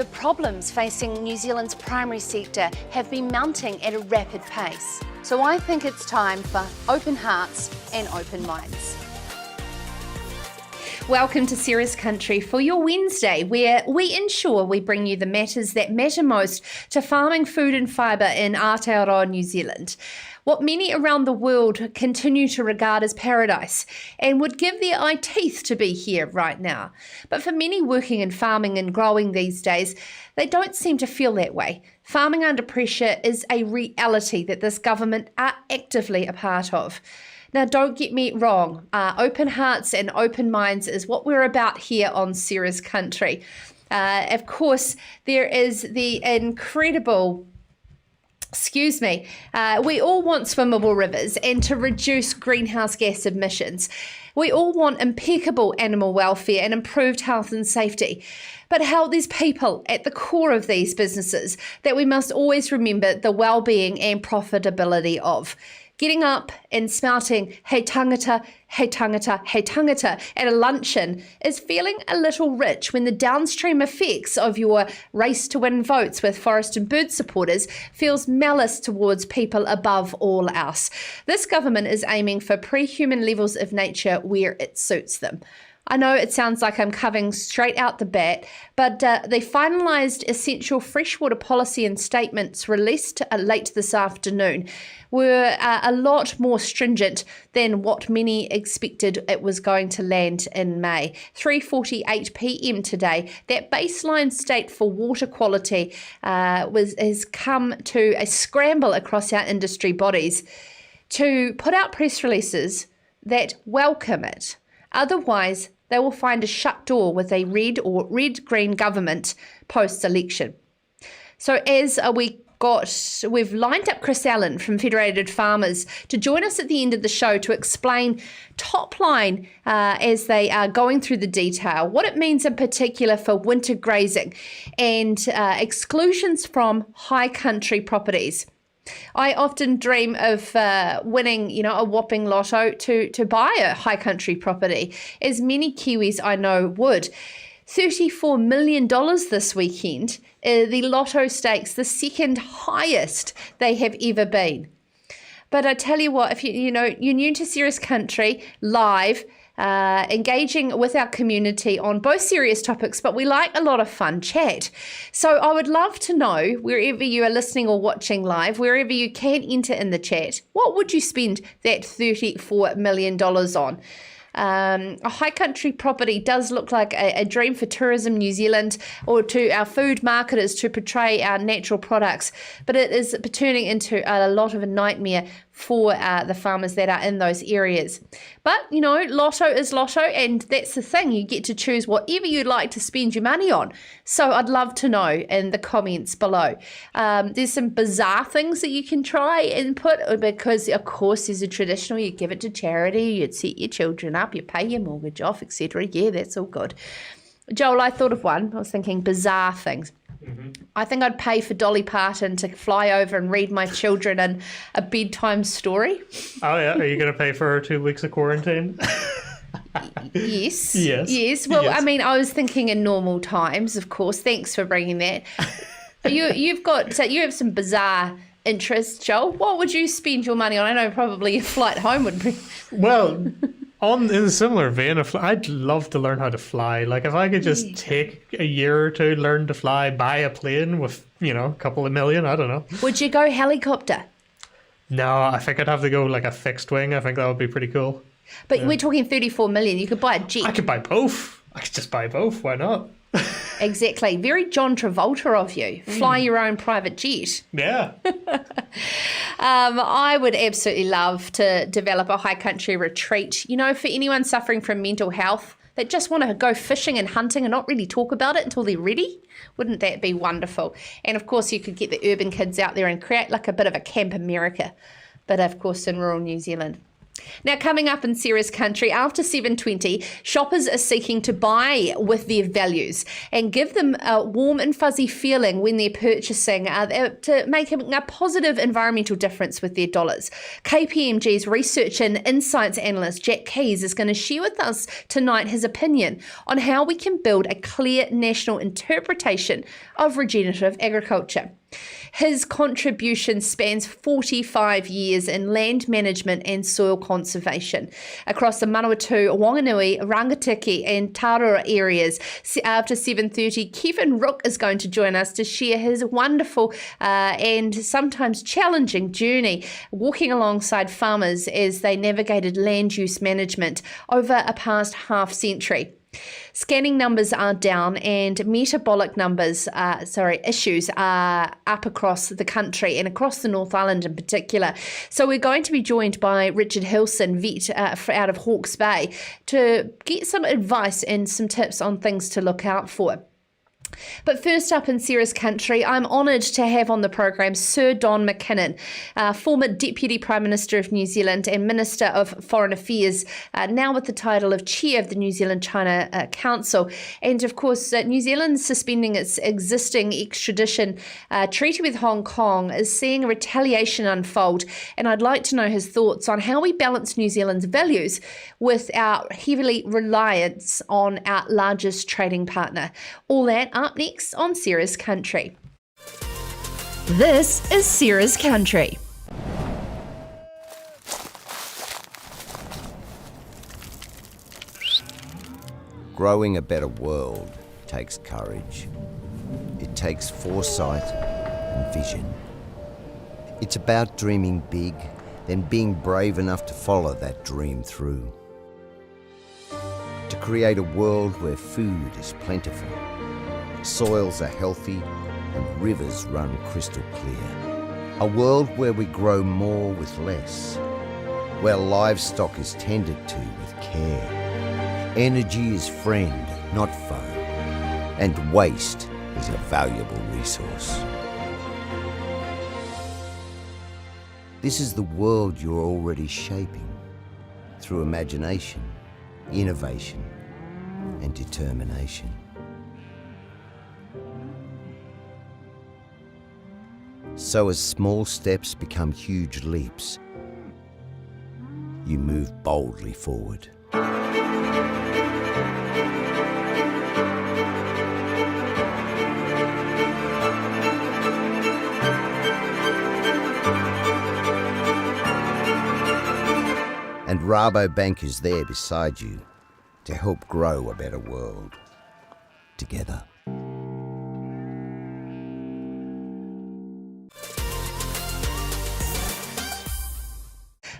The problems facing New Zealand's primary sector have been mounting at a rapid pace. So I think it's time for open hearts and open minds. Welcome to Sarah's Country for your Wednesday, where we ensure we bring you the matters that matter most to farming, food and fibre in Aotearoa, New Zealand. What many around the world continue to regard as paradise and would give their eye teeth to be here right now. But for many working in farming and growing these days, they don't seem to feel that way. Farming under pressure is a reality that this government are actively a part of. Now, don't get me wrong, open hearts and open minds is what we're about here on Sarah's Country. Of course, there is the incredible... we all want swimmable rivers and to reduce greenhouse gas emissions. We all want impeccable animal welfare and improved health and safety. But how there's people at the core of these businesses that we must always remember the well-being and profitability of. Getting up and spouting, hey tangata, hey tangata, hey tangata at a luncheon is feeling a little rich when the downstream effects of your race to win votes with forest and bird supporters feels malice towards people above all else. This government is aiming for pre-human levels of nature where it suits them. I know it sounds like I'm coming straight out the bat, but the finalised essential freshwater policy and statements released late this afternoon were a lot more stringent than what many expected it was going to land in May. 3:48 p.m. today, that baseline state for water quality has come to a scramble across our industry bodies to put out press releases that welcome it. Otherwise, they will find a shut door with a red or red-green government post-election. So as we've lined up Chris Allen from Federated Farmers to join us at the end of the show to explain top line as they are going through the detail, what it means in particular for winter grazing and exclusions from high country properties. I often dream of winning, a whopping lotto to buy a high country property, as many Kiwis I know would. $34 million this weekend, the lotto stakes, the second highest they have ever been. But I tell you what, if you're new to Sarah's Country live, engaging with our community on both serious topics, but we like a lot of fun chat. So I would love to know, wherever you are listening or watching live, wherever you can enter in the chat, what would you spend that $34 million on? A high country property does look like a dream for Tourism New Zealand or to our food marketers to portray our natural products, but it is turning into a lot of a nightmare for the farmers that are in those areas. But, lotto is lotto, and that's the thing. You get to choose whatever you'd like to spend your money on. So I'd love to know in the comments below. There's some bizarre things that you can try and put, because, of course, there's a traditional, you give it to charity, you'd set your children up, you pay your mortgage off, etc. Yeah, that's all good. Joel, I thought of one. I was thinking bizarre things. Mm-hmm. I think I'd pay for Dolly Parton to fly over and read my children a bedtime story. Oh, yeah? Are you going to pay for 2 weeks of quarantine? Yes. Yes. Well, yes. I mean, I was thinking in normal times, of course. Thanks for bringing that. You have some bizarre interests, Joel. What would you spend your money on? I know probably a flight home would be... Well... in a similar vein, I'd love to learn how to fly. Like, if I could just take a year or two, learn to fly, buy a plane with, a couple of million, I don't know. Would you go helicopter? No, I think I'd have to go like a fixed wing. I think that would be pretty cool. But we're talking 34 million. You could buy a jet. I could buy both. I could just buy both. Why not? Exactly. Very John Travolta of you. Fly your own private jet. Yeah. I would absolutely love to develop a high country retreat. For anyone suffering from mental health that just want to go fishing and hunting and not really talk about it until they're ready. Wouldn't that be wonderful? And of course, you could get the urban kids out there and create like a bit of a Camp America, but of course in rural New Zealand. Now, coming up in Sarah's Country, after 7:20, shoppers are seeking to buy with their values and give them a warm and fuzzy feeling when they're purchasing to make a positive environmental difference with their dollars. KPMG's research and insights analyst Jack Keeys is going to share with us tonight his opinion on how we can build a clear national interpretation of regenerative agriculture. His contribution spans 45 years in land management and soil conservation across the Manawatū, Whanganui, Rangitikei and Tararuawith areas. After 7:30, Rooke is going to join us to share his wonderful and sometimes challenging journey walking alongside farmers as they navigated land use management over a past half century. Scanning numbers are down and metabolic issues are up across the country and across the North Island in particular. So we're going to be joined by Richard Hilson, vet out of Hawke's Bay, to get some advice and some tips on things to look out for. But first up in Sarah's Country, I'm honoured to have on the program Sir Don McKinnon, former Deputy Prime Minister of New Zealand and Minister of Foreign Affairs, now with the title of Chair of the New Zealand-China Council. And of course, New Zealand suspending its existing extradition treaty with Hong Kong is seeing a retaliation unfold. And I'd like to know his thoughts on how we balance New Zealand's values with our heavily reliance on our largest trading partner. All that up next on Sarah's Country. This is Sarah's Country. Growing a better world takes courage. It takes foresight and vision. It's about dreaming big, then being brave enough to follow that dream through. To create a world where food is plentiful, soils are healthy and rivers run crystal clear. A world where we grow more with less, where livestock is tended to with care. Energy is friend, not foe, and waste is a valuable resource. This is the world you're already shaping through imagination, innovation, and determination. So as small steps become huge leaps, you move boldly forward. And Rabobank is there beside you to help grow a better world together.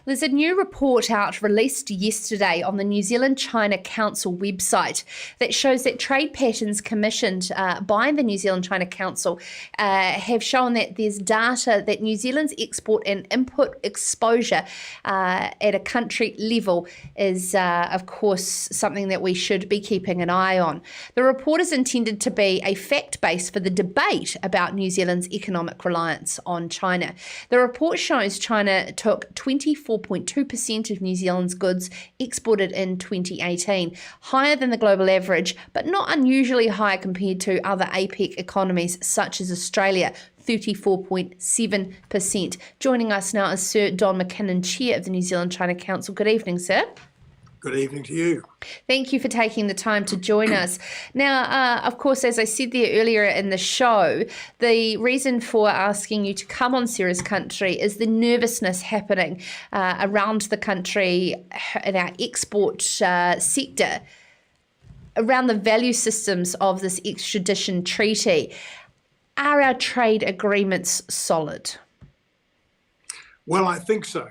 There's a new report out released yesterday on the New Zealand-China Council website that shows that trade patterns commissioned by the New Zealand-China Council have shown that there's data that New Zealand's export and import exposure at a country level is, of course, something that we should be keeping an eye on. The report is intended to be a fact base for the debate about New Zealand's economic reliance on China. The report shows China took 24.2% of New Zealand's goods exported in 2018, higher than the global average, but not unusually high compared to other APEC economies such as Australia, 34.7%. Joining us now is Sir Don McKinnon, Chair of the New Zealand-China Council. Good evening, sir. Good evening to you. Thank you for taking the time to join us. Now, of course, as I said there earlier in the show, the reason for asking you to come on Sarah's Country is the nervousness happening around the country in our export sector around the value systems of this extradition treaty. Are our trade agreements solid? Well, I think so.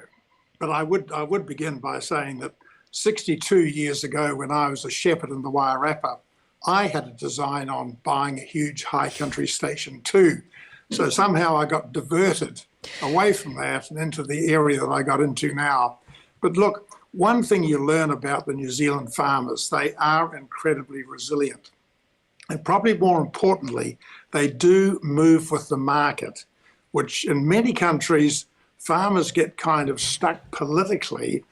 But I would begin by saying that 62 years ago, when I was a shepherd in the Wairarapa, I had a design on buying a huge high country station too. So somehow I got diverted away from that and into the area that I got into now. But look, one thing you learn about the New Zealand farmers, they are incredibly resilient. And probably more importantly, they do move with the market, which in many countries, farmers get kind of stuck politically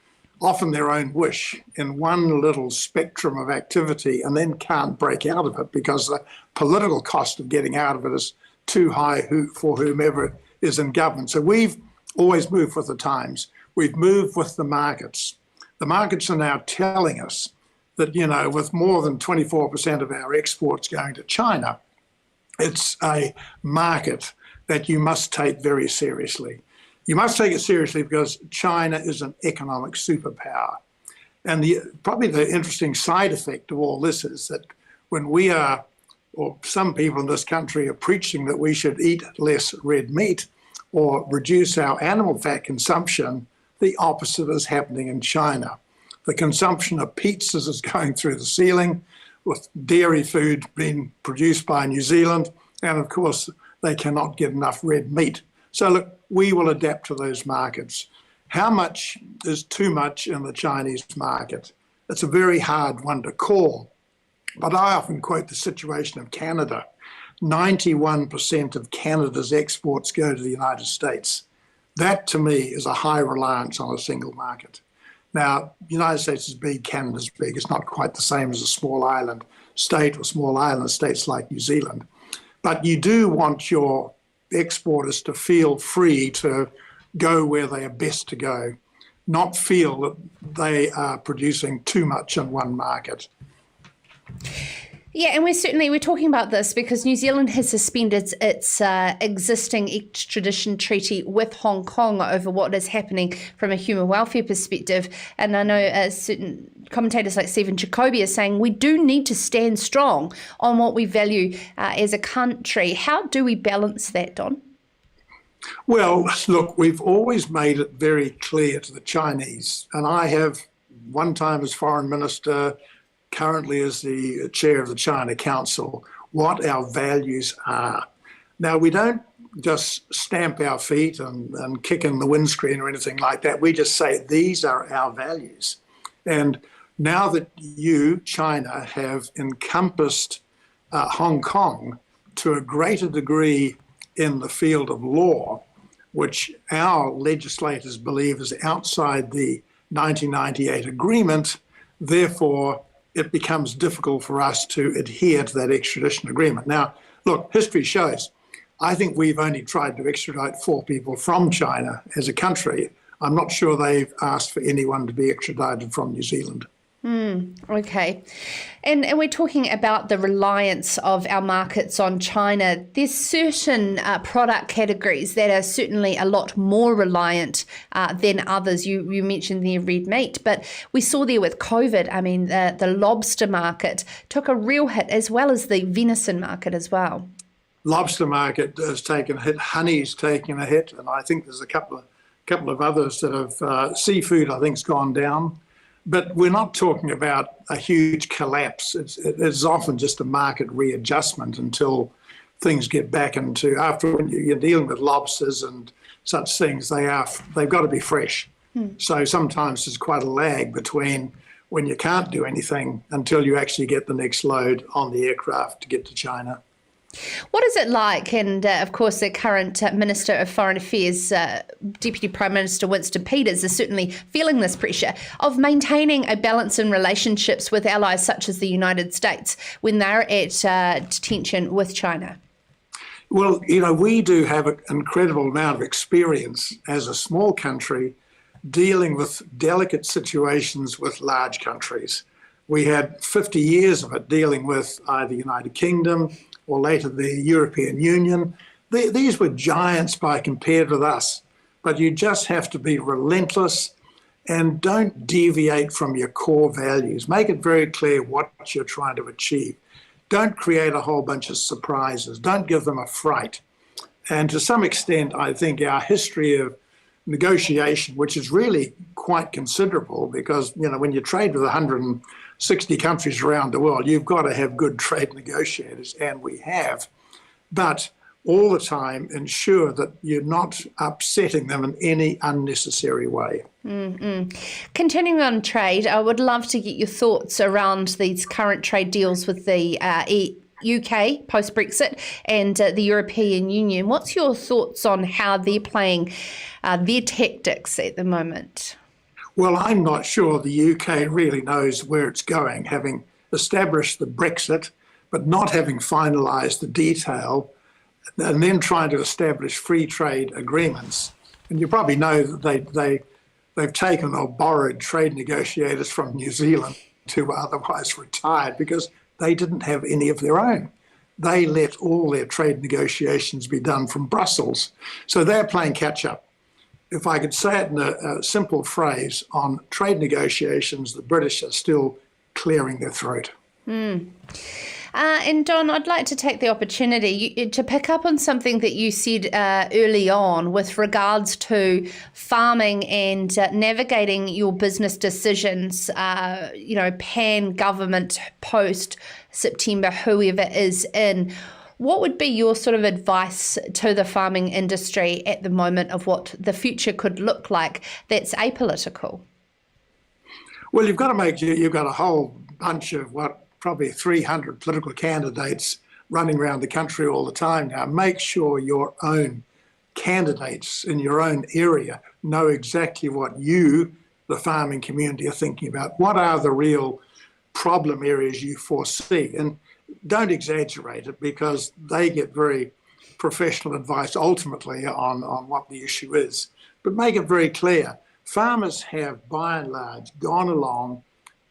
often their own wish in one little spectrum of activity and then can't break out of it because the political cost of getting out of it is too high for whomever is in government. So we've always moved with the times. We've moved with the markets. The markets are now telling us that, with more than 24% of our exports going to China, it's a market that you must take very seriously. You must take it seriously because China is an economic superpower. And probably the interesting side effect of all this is that when we are, or some people in this country are preaching that we should eat less red meat or reduce our animal fat consumption, the opposite is happening in China. The consumption of pizzas is going through the ceiling, with dairy food being produced by New Zealand, and of course they cannot get enough red meat. So look, we will adapt to those markets. How much is too much in the Chinese market? It's a very hard one to call, but I often quote the situation of Canada. 91% of Canada's exports go to the United States. That to me is a high reliance on a single market. Now, the United States is big, Canada's big. It's not quite the same as a small island state or small island states like New Zealand. But you do want your exporters to feel free to go where they are best to go, not feel that they are producing too much in one market. Yeah, and we're talking about this because New Zealand has suspended its existing extradition treaty with Hong Kong over what is happening from a human welfare perspective. And I know certain commentators like Stephen Jacoby are saying we do need to stand strong on what we value as a country. How do we balance that, Don? Well, look, we've always made it very clear to the Chinese, and I have one time as foreign minister, currently as the chair of the China Council, what our values are. Now, we don't just stamp our feet and kick in the windscreen or anything like that. We just say these are our values. And now that you, China, have encompassed Hong Kong to a greater degree in the field of law, which our legislators believe is outside the 1998 agreement, therefore it becomes difficult for us to adhere to that extradition agreement. Now, look, history shows, I think we've only tried to extradite 4 people from China as a country. I'm not sure they've asked for anyone to be extradited from New Zealand. Okay. And we're talking about the reliance of our markets on China. There's certain product categories that are certainly a lot more reliant than others. You mentioned the red meat, but we saw there with COVID, I mean, the lobster market took a real hit as well as the venison market as well. Lobster market has taken a hit, honey's taken a hit, and I think there's a couple of others that have, seafood I think has gone down. But we're not talking about a huge collapse. It's often just a market readjustment until things get back into, after when you're dealing with lobsters and such things, they've got to be fresh. So sometimes there's quite a lag between when you can't do anything until you actually get the next load on the aircraft to get to China. What is it like? And of course, the current Minister of Foreign Affairs, Deputy Prime Minister Winston Peters, is certainly feeling this pressure of maintaining a balance in relationships with allies such as the United States when they're at tension with China. Well, we do have an incredible amount of experience as a small country dealing with delicate situations with large countries. We had 50 years of it dealing with either the United Kingdom or later the European Union. These were giants compared with us, but you just have to be relentless and don't deviate from your core values. Make it very clear what you're trying to achieve. Don't create a whole bunch of surprises. Don't give them a fright. And to some extent, I think our history of negotiation, which is really quite considerable because, when you trade with 160 countries around the world, you've got to have good trade negotiators, and we have. But all the time, ensure that you're not upsetting them in any unnecessary way. Continuing on trade, I would love to get your thoughts around these current trade deals with the UK post-Brexit and the European Union. What's your thoughts on how they're playing their tactics at the moment? Well, I'm not sure the UK really knows where it's going, having established the Brexit, but not having finalised the detail, and then trying to establish free trade agreements. And you probably know that they've taken or borrowed trade negotiators from New Zealand who were otherwise retired because they didn't have any of their own. They let all their trade negotiations be done from Brussels. So they're playing catch up. If I could say it in a simple phrase, on trade negotiations, the British are still clearing their throat. And Don, I'd like to take the opportunity to pick up on something that you said early on with regards to farming and navigating your business decisions, pan-government post-September, whoever is in. What would be your sort of advice to the farming industry at the moment of what the future could look like that's apolitical? Well, you've got a whole bunch of probably 300 political candidates running around the country all the time now. Make sure your own candidates in your own area know exactly what you, the farming community, are thinking about. What are the real problem areas you foresee? And don't exaggerate it, because they get very professional advice ultimately on what the issue is. But make it very clear. Farmers have, by and large, gone along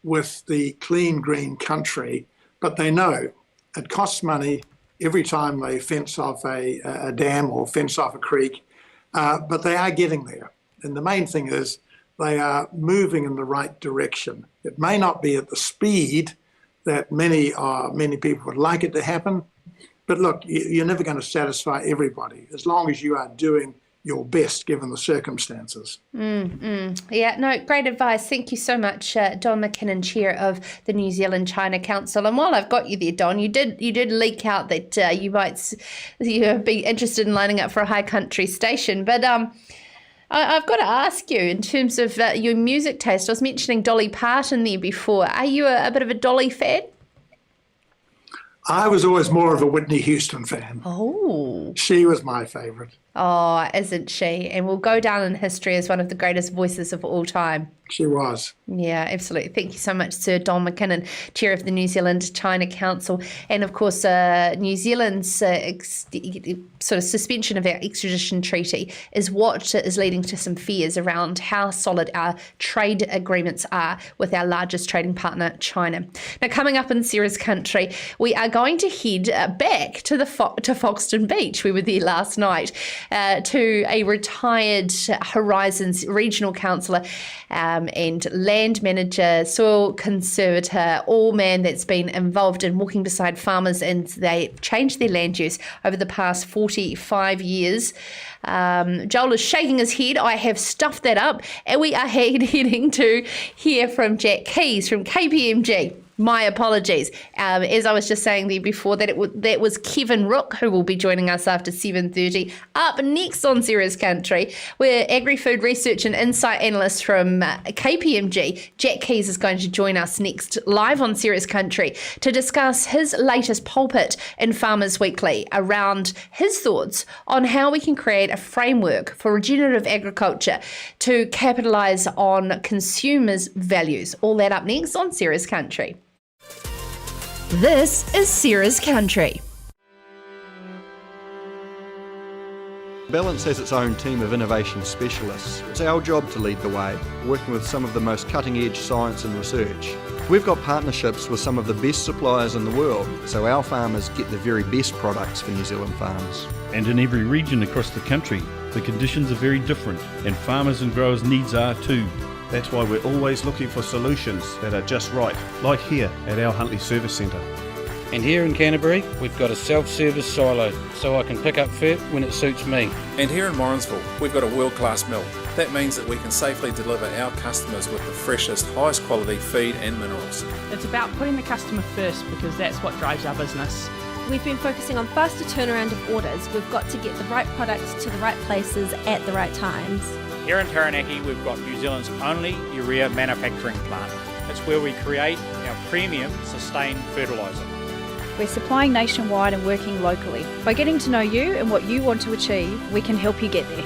with the clean green country, but they know it costs money every time they fence off a dam or fence off a creek, but they are getting there. And the main thing is they are moving in the right direction. It may not be at the speed that many people would like it to happen, but look, you're never going to satisfy everybody as long as you are doing your best given the circumstances. Yeah, no, great advice. Thank you so much, Don McKinnon, Chair of the New Zealand China Council. And while I've got you there, Don, you did leak out that you might be interested in lining up for a high country station. But I've got to ask you, in terms of your music taste, I was mentioning Dolly Parton there before. Are you a bit of a Dolly fan? I was always more of a Whitney Houston fan. Oh. She was my favourite. Oh, isn't she? And will go down in history as one of the greatest voices of all time. She was. Yeah, absolutely. Thank you so much, Sir Don McKinnon, Chair of the New Zealand China Council. And of course, New Zealand's sort of suspension of our extradition treaty is what is leading to some fears around how solid our trade agreements are with our largest trading partner, China. Now, coming up in Sarah's country, we are going to head back to to Foxton Beach. We were there last night to a retired Horizons regional councillor and land manager, soil conservator, all man that's been involved in walking beside farmers, and they changed their land use over the past 45 years. Joel is shaking his head. I have stuffed that up, and we are heading to hear from Jack Keeys from KPMG. My apologies. As I was just saying there before, that was Kevin Rooke, who will be joining us after 7:30. Up next on Sarah's Country, we're Agrifood Research and Insight Analyst from KPMG. Jack Keeys is going to join us next live on Sarah's Country to discuss his latest pulpit in Farmers Weekly around his thoughts on how we can create a framework for regenerative agriculture to capitalise on consumers' values. All that up next on Sarah's Country. This is Sarah's Country. Balance has its own team of innovation specialists. It's our job to lead the way, working with some of the most cutting-edge science and research. We've got partnerships with some of the best suppliers in the world, so our farmers get the very best products for New Zealand farms. And in every region across the country, the conditions are very different, and farmers and growers' needs are too. That's why we're always looking for solutions that are just right, like here at our Huntly Service Centre. And here in Canterbury, we've got a self-service silo, so I can pick up fat when it suits me. And here in Morrinsville, we've got a world-class mill. That means that we can safely deliver our customers with the freshest, highest quality feed and minerals. It's about putting the customer first, because that's what drives our business. We've been focusing on faster turnaround of orders. We've got to get the right products to the right places at the right times. Here in Taranaki, we've got New Zealand's only urea manufacturing plant. It's where we create our premium sustained fertiliser. We're supplying nationwide and working locally. By getting to know you and what you want to achieve, we can help you get there.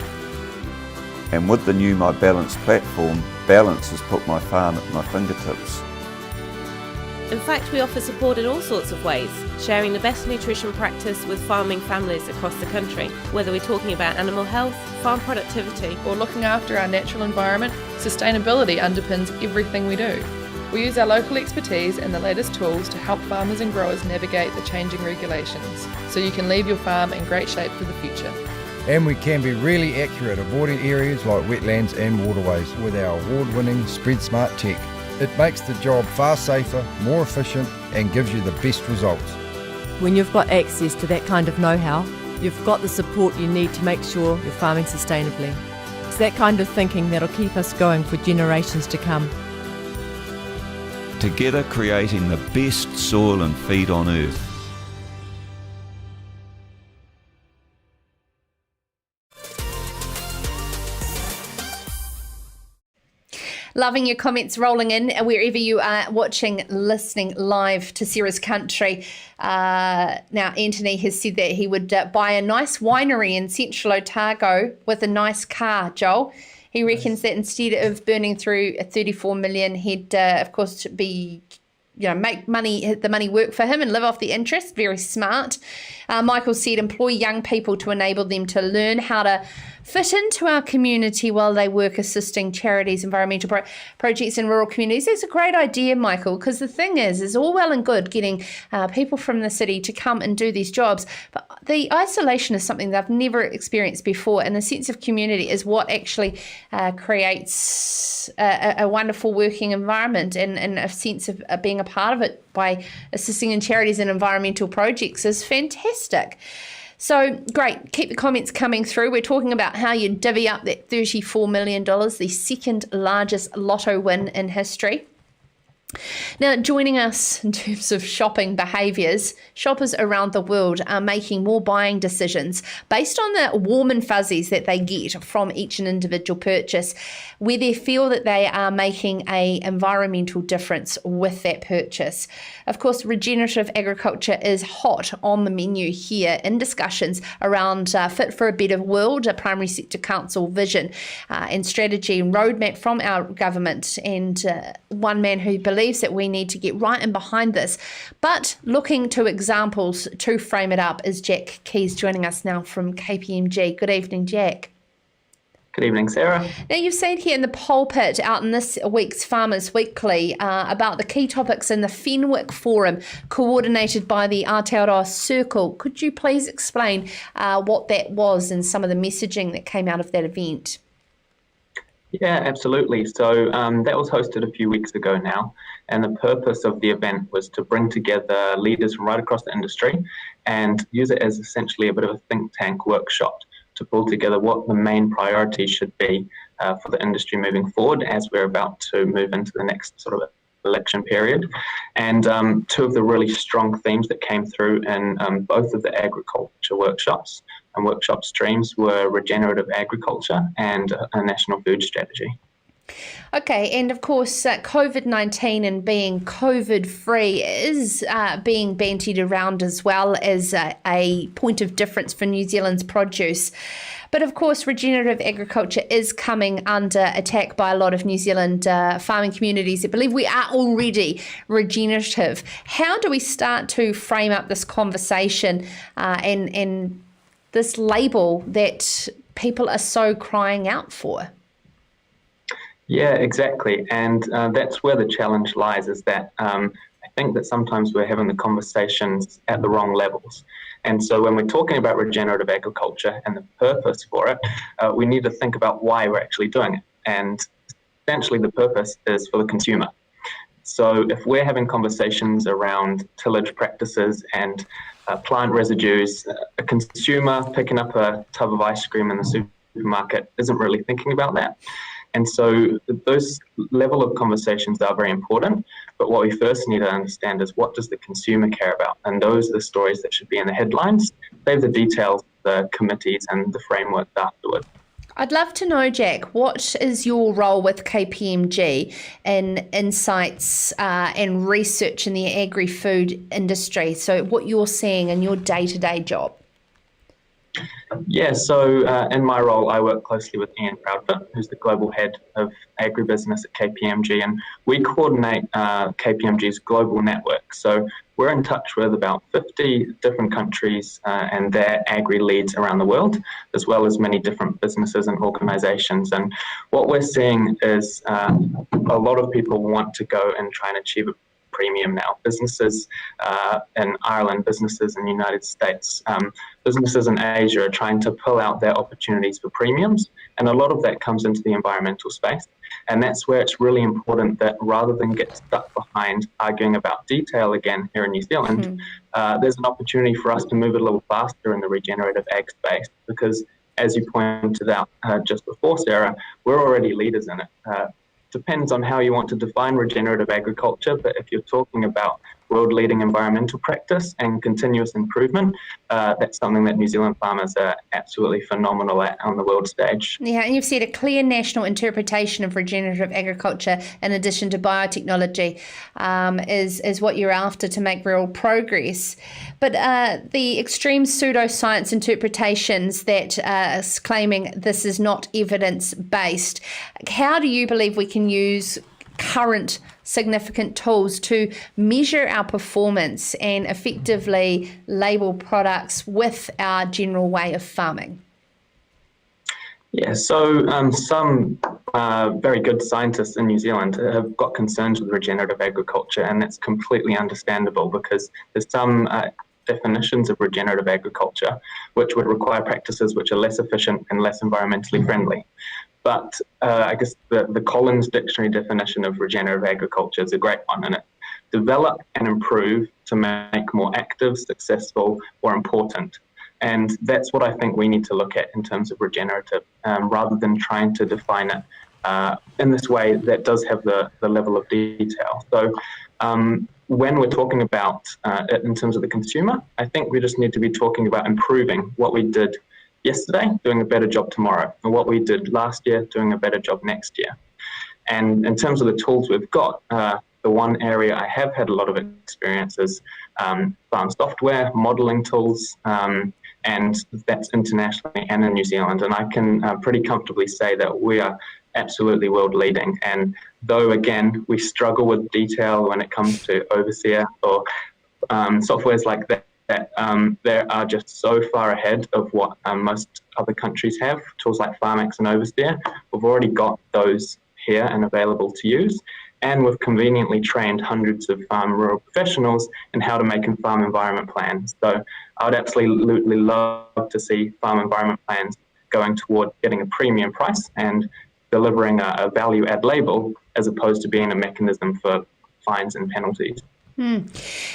And with the new My Balance platform, Balance has put my farm at my fingertips. In fact, we offer support in all sorts of ways, sharing the best nutrition practice with farming families across the country. Whether we're talking about animal health, farm productivity, or looking after our natural environment, sustainability underpins everything we do. We use our local expertise and the latest tools to help farmers and growers navigate the changing regulations, so you can leave your farm in great shape for the future. And we can be really accurate, avoiding areas like wetlands and waterways with our award-winning Spread Smart tech. It makes the job far safer, more efficient, and gives you the best results. When you've got access to that kind of know-how, you've got the support you need to make sure you're farming sustainably. It's that kind of thinking that'll keep us going for generations to come. Together creating the best soil and feed on earth. Loving your comments rolling in wherever you are watching, listening live to Sarah's Country. Now, Anthony has said that he would buy a nice winery in Central Otago with a nice car, Joel. He reckons that instead of burning through 34 million, he'd, of course, be, make the money work for him and live off the interest. Very smart. Michael said employ young people to enable them to learn how to fit into our community while they work assisting charities, environmental projects in rural communities. That's a great idea, Michael, because the thing is all well and good getting people from the city to come and do these jobs, but the isolation is something they've never experienced before, and the sense of community is what actually creates a wonderful working environment, and a sense of being a part of it by assisting in charities and environmental projects is fantastic. So great, keep the comments coming through. We're talking about how you divvy up that $34 million, the second largest lotto win in history. Now, joining us in terms of shopping behaviours, shoppers around the world are making more buying decisions based on the warm and fuzzies that they get from each and individual purchase, where they feel that they are making an environmental difference with that purchase. Of course, regenerative agriculture is hot on the menu here in discussions around Fit for a Better World, a primary sector council vision and strategy and roadmap from our government, and one man who believes that we need to get right in behind this. But looking to examples to frame it up is Jack Keeys, joining us now from KPMG. Good evening, Jack. Good evening, Sarah. Now, you've seen here in the pulpit out in this week's Farmers Weekly about the key topics in the Fenwick Forum, coordinated by the Aotearoa Circle. Could you please explain what that was and some of the messaging that came out of that event? Yeah, absolutely. So that was hosted a few weeks ago now, and the purpose of the event was to bring together leaders from right across the industry and use it as essentially a bit of a think tank workshop to pull together what the main priorities should be for the industry moving forward as we're about to move into the next sort of election period. And two of the really strong themes that came through in both of the agriculture workshops and workshop streams were regenerative agriculture and a national food strategy. Okay, and of course, COVID-19 and being COVID-free is being bandied around as well as a point of difference for New Zealand's produce. But of course, regenerative agriculture is coming under attack by a lot of New Zealand farming communities that believe we are already regenerative. How do we start to frame up this conversation and this label that people are so crying out for? Yeah, exactly. And that's where the challenge lies, is that I think that sometimes we're having the conversations at the wrong levels. And so when we're talking about regenerative agriculture and the purpose for it, we need to think about why we're actually doing it. And essentially the purpose is for the consumer. So if we're having conversations around tillage practices and plant residues, a consumer picking up a tub of ice cream in the supermarket isn't really thinking about that. And so those level of conversations are very important, but what we first need to understand is what does the consumer care about? And those are the stories that should be in the headlines. Save the details, the committees and the framework afterwards. I'd love to know, Jack, what is your role with KPMG in insights and research in the agri-food industry? So what you're seeing in your day-to-day job? Yeah, so in my role, I work closely with Ian Proudfoot, who's the global head of agribusiness at KPMG, and we coordinate KPMG's global network. So we're in touch with about 50 different countries and their agri leads around the world, as well as many different businesses and organizations. And what we're seeing is a lot of people want to go and try and achieve a premium now. Businesses in Ireland, businesses in the United States, businesses in Asia are trying to pull out their opportunities for premiums, and a lot of that comes into the environmental space. And that's where it's really important that rather than get stuck behind arguing about detail again here in New Zealand, there's an opportunity for us to move a little faster in the regenerative ag space, because as you pointed out just before, Sarah, we're already leaders in it. Depends on how you want to define regenerative agriculture, but if you're talking about world-leading environmental practice and continuous improvement, that's something that New Zealand farmers are absolutely phenomenal at on the world stage. Yeah, and you've said a clear national interpretation of regenerative agriculture in addition to biotechnology is what you're after to make real progress. But the extreme pseudoscience interpretations that are claiming this is not evidence-based, how do you believe we can use current significant tools to measure our performance and effectively label products with our general way of farming? Yeah, so some very good scientists in New Zealand have got concerns with regenerative agriculture, and that's completely understandable because there's some definitions of regenerative agriculture which would require practices which are less efficient and less environmentally friendly. But I guess the Collins Dictionary definition of regenerative agriculture is a great one, and it develop and improve to make more active, successful, or important. And that's what I think we need to look at in terms of regenerative, rather than trying to define it in this way that does have the level of detail. So when we're talking about it in terms of the consumer, I think we just need to be talking about improving what we did yesterday, doing a better job tomorrow, and what we did last year, doing a better job next year. And in terms of the tools we've got, the one area I have had a lot of experience is farm software, modelling tools, and that's internationally and in New Zealand. And I can pretty comfortably say that we are absolutely world leading. And though, again, we struggle with detail when it comes to Overseer or softwares like that, they are just so far ahead of what most other countries have. Tools like FarmX and Overseer, we've already got those here and available to use. And we've conveniently trained hundreds of farm rural professionals in how to make and farm environment plans. So I would absolutely love to see farm environment plans going toward getting a premium price and delivering a value add label as opposed to being a mechanism for fines and penalties. And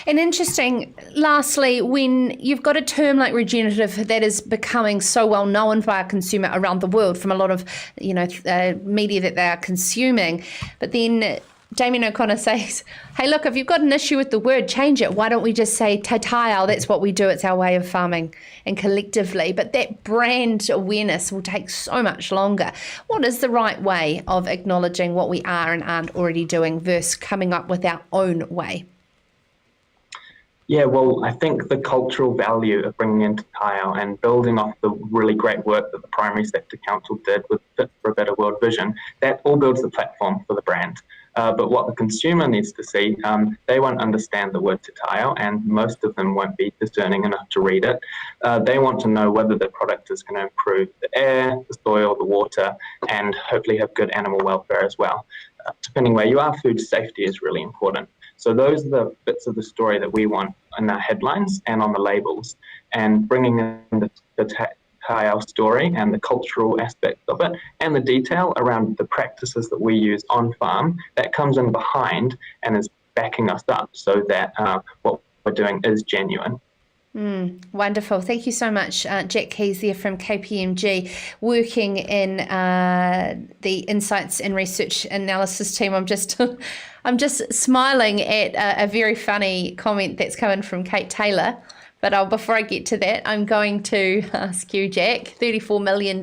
interesting, lastly, when you've got a term like regenerative that is becoming so well known by our consumer around the world from a lot of, media that they are consuming, but then Damien O'Connor says, hey, look, if you've got an issue with the word, change it. Why don't we just say te taiao? That's what we do. It's our way of farming and collectively. But that brand awareness will take so much longer. What is the right way of acknowledging what we are and aren't already doing versus coming up with our own way? Yeah, well, I think the cultural value of bringing in te taiao and building off the really great work that the Primary Sector Council did with Fit for a Better World Vision, that all builds the platform for the brand. But what the consumer needs to see, they won't understand the word te taiao, and most of them won't be discerning enough to read it. They want to know whether the product is going to improve the air, the soil, the water, and hopefully have good animal welfare as well. Depending where you are, food safety is really important. So those are the bits of the story that we want in our headlines and on the labels, and bringing in the te taiao story and the cultural aspect of it and the detail around the practices that we use on farm, that comes in behind and is backing us up so that what we're doing is genuine. Wonderful. Thank you so much, Jack Keeys there from KPMG, working in the Insights and Research Analysis team. I'm just smiling at a very funny comment that's coming from Kate Taylor. But before I get to that, I'm going to ask you, Jack, $34 million.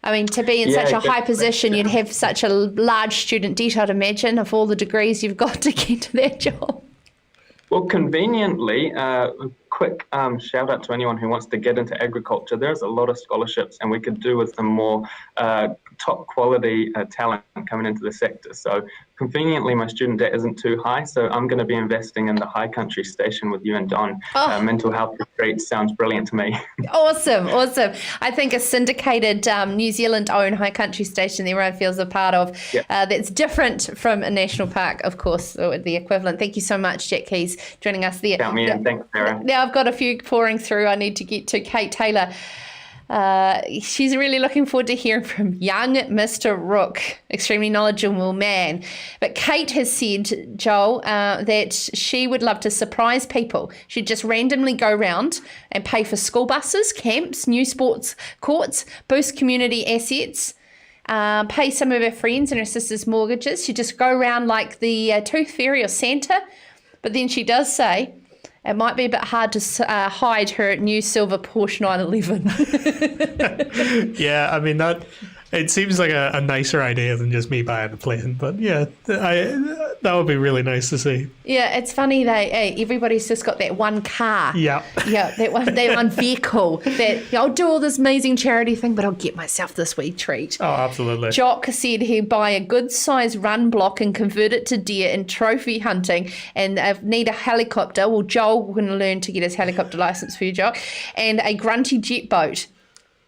I mean, to be in such a high position, you'd have such a large student debt, I'd imagine, of all the degrees you've got to get to that job. Well, conveniently, quick shout out to anyone who wants to get into agriculture. There's a lot of scholarships, and we could do with some more top quality talent coming into the sector. So conveniently, my student debt isn't too high, so I'm going to be investing in the High Country Station with you and Don. Mental health retreat sounds brilliant to me. Awesome. I think a syndicated New Zealand-owned High Country Station that everyone feels a part of, that's different from a national park, of course, or the equivalent. Thank you so much, Jack Keeys, joining us there. Count me in. Thanks, Sarah. Now I've got a few pouring through. I need to get to Kate Taylor. She's really looking forward to hearing from young Mr. Rooke, extremely knowledgeable man. But Kate has said, Joel, that she would love to surprise people. She'd just randomly go around and pay for school buses, camps, new sports courts, boost community assets, pay some of her friends and her sister's mortgages. She'd just go around like the Tooth Fairy or Santa. But then she does say, it might be a bit hard to hide her new silver Porsche 911. Yeah, I mean, it seems like a nicer idea than just me buying a plane. But yeah, that would be really nice to see. Yeah, it's funny everybody's just got that one car. Yeah, that one vehicle that I'll do all this amazing charity thing, but I'll get myself this wee treat. Oh, absolutely. Jock said he'd buy a good size run block and convert it to deer in trophy hunting, and need a helicopter. Well, Joel going to learn to get his helicopter license for you, Jock, and a grunty jet boat.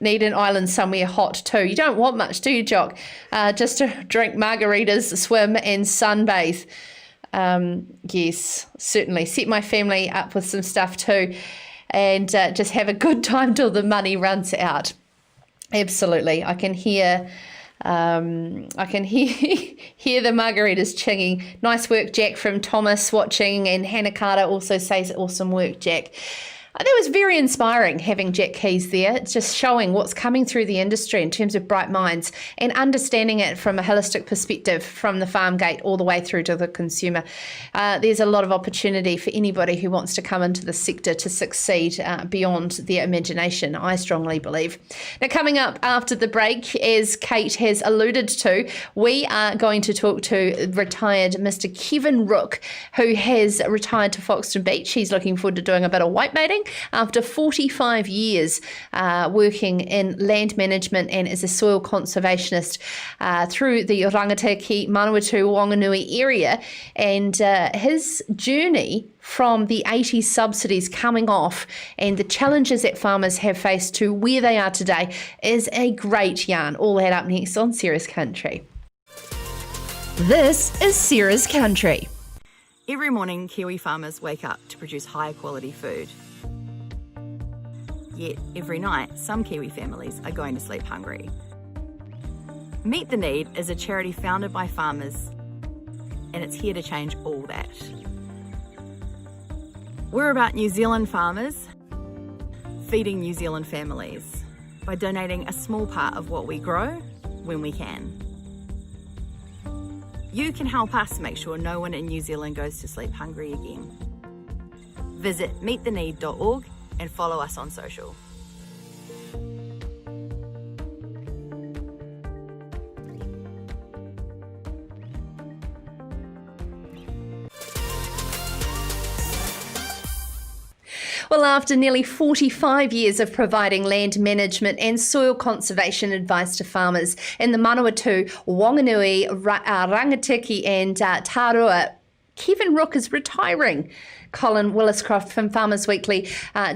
Need an island somewhere hot too. You don't want much, do you, Jock? Just to drink margaritas, swim and sunbathe. Yes, certainly. Set my family up with some stuff too, and just have a good time till the money runs out. Absolutely. I can hear the margaritas chinging. Nice work, Jack, from Thomas watching, and Hannah Carter also says awesome work, Jack. That was very inspiring having Jack Keeys there. It's just showing what's coming through the industry in terms of bright minds and understanding it from a holistic perspective from the farm gate all the way through to the consumer. There's a lot of opportunity for anybody who wants to come into the sector to succeed beyond their imagination, I strongly believe. Now, coming up after the break, as Kate has alluded to, we are going to talk to retired Mr. Kevin Rooke, who has retired to Foxton Beach. He's looking forward to doing a bit of white baiting after 45 years working in land management and as a soil conservationist through the Rangitikei, Manawatū, Whanganui area, and his journey from the 80s subsidies coming off and the challenges that farmers have faced to where they are today is a great yarn. All that up next on Sarah's Country. This is Sarah's Country. Every morning, Kiwi farmers wake up to produce high quality food. Yet, every night, some Kiwi families are going to sleep hungry. Meet the Need is a charity founded by farmers, and it's here to change all that. We're about New Zealand farmers feeding New Zealand families by donating a small part of what we grow when we can. You can help us make sure no one in New Zealand goes to sleep hungry again. Visit meettheneed.org and follow us on social. Well, after nearly 45 years of providing land management and soil conservation advice to farmers in the Manawatū, Whanganui, Rangitikei and Tararuawith, Kevin Rooke is retiring. Colin Williscroft from Farmers Weekly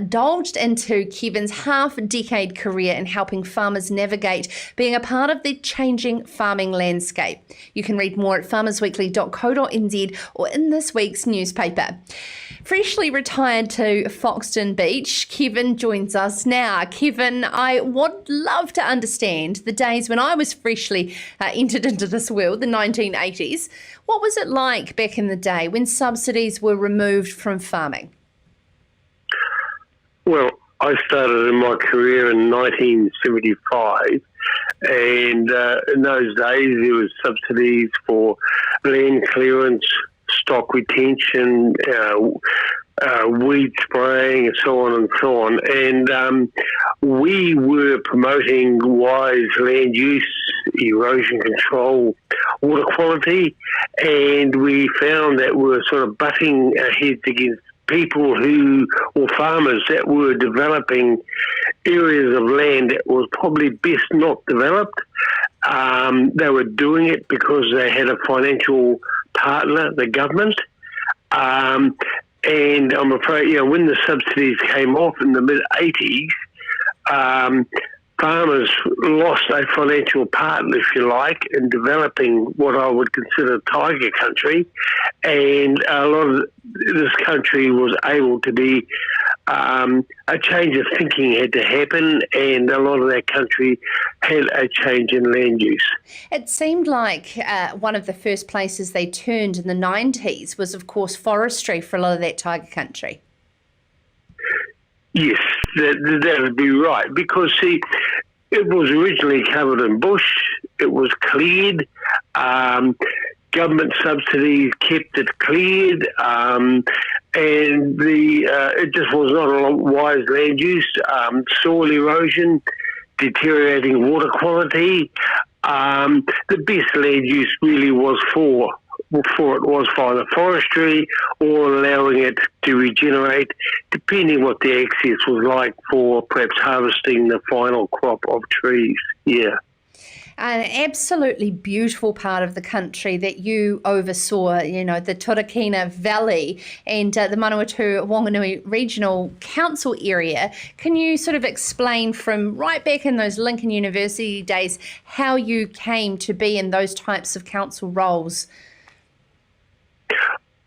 dived into Kevin's half-decade career in helping farmers navigate being a part of the changing farming landscape. You can read more at farmersweekly.co.nz or in this week's newspaper. Freshly retired to Foxton Beach, Kevin joins us now. Kevin, I would love to understand the days when I was freshly entered into this world, the 1980s. What was it like back in the day when subsidies were removed from farming? Well, I started in my career in 1975, and in those days there was subsidies for land clearance, stock retention, weed spraying, and so on and so on. And we were promoting wise land use, erosion control, water quality, and we found that we were sort of butting our heads against people or farmers that were developing areas of land that was probably best not developed. They were doing it because they had a financial partner, the government. And I'm afraid, when the subsidies came off in the mid-80s, farmers lost a financial partner, if you like, in developing what I would consider tiger country. And a lot of this country was able to be, a change of thinking had to happen, and a lot of that country had a change in land use. It seemed like one of the first places they turned in the 90s was, of course, forestry for a lot of that tiger country. Yes, that would be right, because, see, it was originally covered in bush, it was cleared, government subsidies kept it cleared, and it just was not a wise land use, soil erosion, deteriorating water quality. The best land use really was for either forestry or allowing it to regenerate, depending what the access was like for perhaps harvesting the final crop of trees. Yeah. An absolutely beautiful part of the country that you oversaw, the Turakina Valley and the Manawatū Whanganui Regional Council area. Can you sort of explain from right back in those Lincoln University days how you came to be in those types of council roles?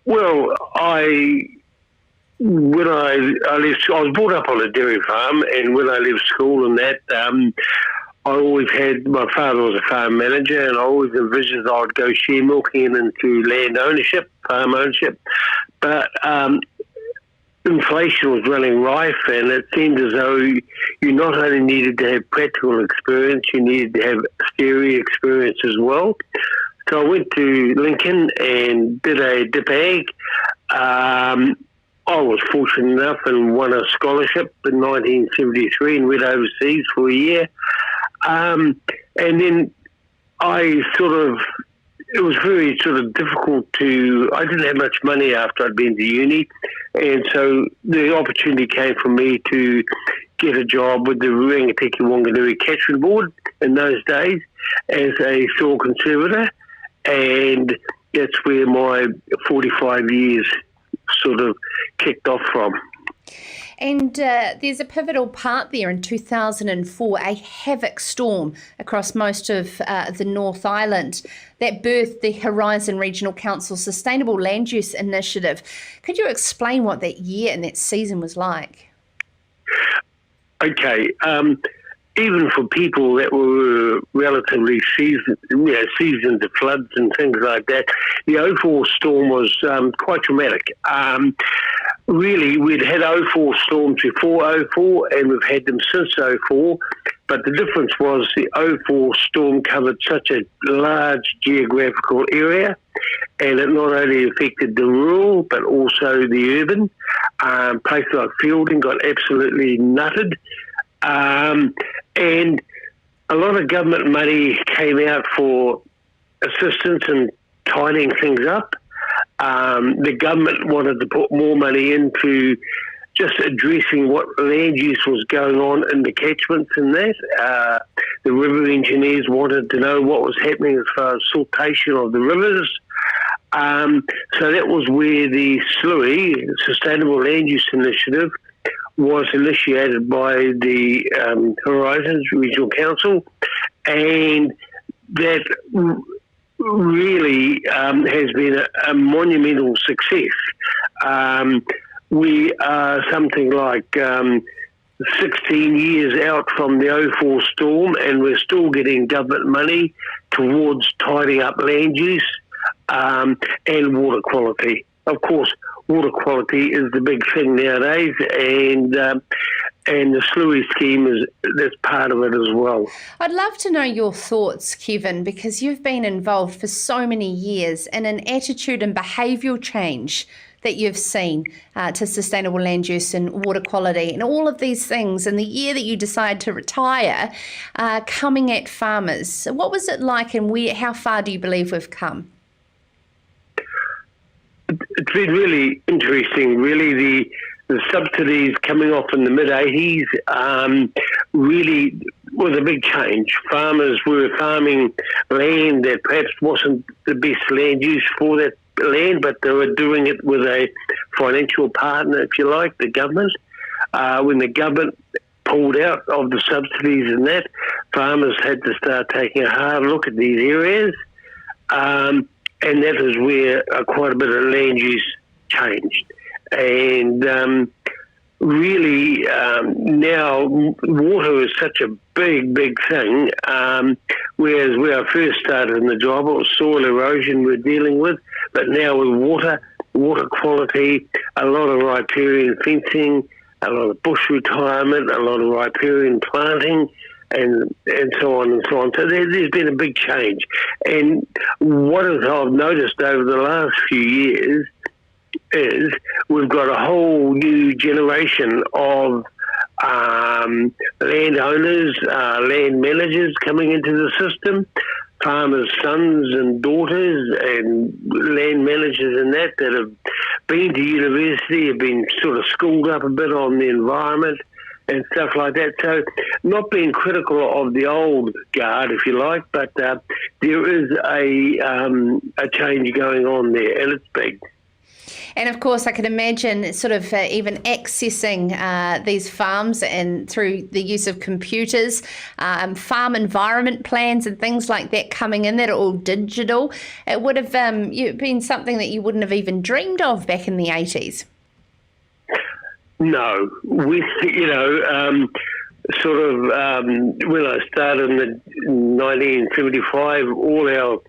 Well, when I left, I was brought up on a dairy farm, and when I left school and that, I always my father was a farm manager, and I always envisioned I would go share milking into land ownership, farm ownership. But inflation was running rife, and it seemed as though you not only needed to have practical experience, you needed to have theory experience as well. So I went to Lincoln and did a dip ag. I was fortunate enough and won a scholarship in 1973 and went overseas for a year. And then it was very sort of difficult I didn't have much money after I'd been to uni. And so the opportunity came for me to get a job with the Rangitikei and Whanganui Catchment Board in those days as a soil conservator. And that's where my 45 years sort of kicked off from. And there's a pivotal part there in 2004, a havoc storm across most of the North Island that birthed the Horizon Regional Council Sustainable Land Use Initiative. Could you explain what that year and that season was like? Okay. Even for people that were relatively seasoned to floods and things like that, the 04 storm was quite traumatic. Really, we'd had 04 storms before 04, and we've had them since 04, but the difference was the 04 storm covered such a large geographical area, and it not only affected the rural, but also the urban. Places like Fielding got absolutely nutted. And a lot of government money came out for assistance in tidying things up. The government wanted to put more money into just addressing what land use was going on in the catchments and that. The river engineers wanted to know what was happening as far as siltation of the rivers. So that was where the SLUI, Sustainable Land Use Initiative, was initiated by the Horizons Regional Council, and that really has been a monumental success. We are something like 16 years out from the 04 storm, and we're still getting government money towards tidying up land use and water quality. Of course, water quality is the big thing nowadays, and the SLUI scheme that's part of it as well. I'd love to know your thoughts, Kevin, because you've been involved for so many years in an attitude and behavioural change that you've seen to sustainable land use and water quality and all of these things. And the year that you decided to retire, coming at farmers, what was it like, and how far do you believe we've come? it's been really interesting. Really, the subsidies coming off in the mid-80s really was a big change. Farmers were farming land that perhaps wasn't the best land use for that land, but they were doing it with a financial partner, if you like, the government. When the government pulled out of the subsidies and that, farmers had to start taking a hard look at these areas, and that is where quite a bit of land use changed. And really, now water is such a big thing, whereas when I first started in the job, it was soil erosion we're dealing with, but now with water quality, a lot of riparian fencing, a lot of bush retirement, a lot of riparian planting, and so on and so on. So there's been a big change. And what I've noticed over the last few years is we've got a whole new generation of landowners, land managers coming into the system, farmers' sons and daughters and land managers and that have been to university, have been sort of schooled up a bit on the environment and stuff like that. So not being critical of the old guard, if you like, but there is a change going on there, and it's big. And of course, I could imagine sort of even accessing these farms and through the use of computers, farm environment plans and things like that coming in that are all digital. It would have been something that you wouldn't have even dreamed of back in the 80s. No, with, sort of when I started in 1975, all our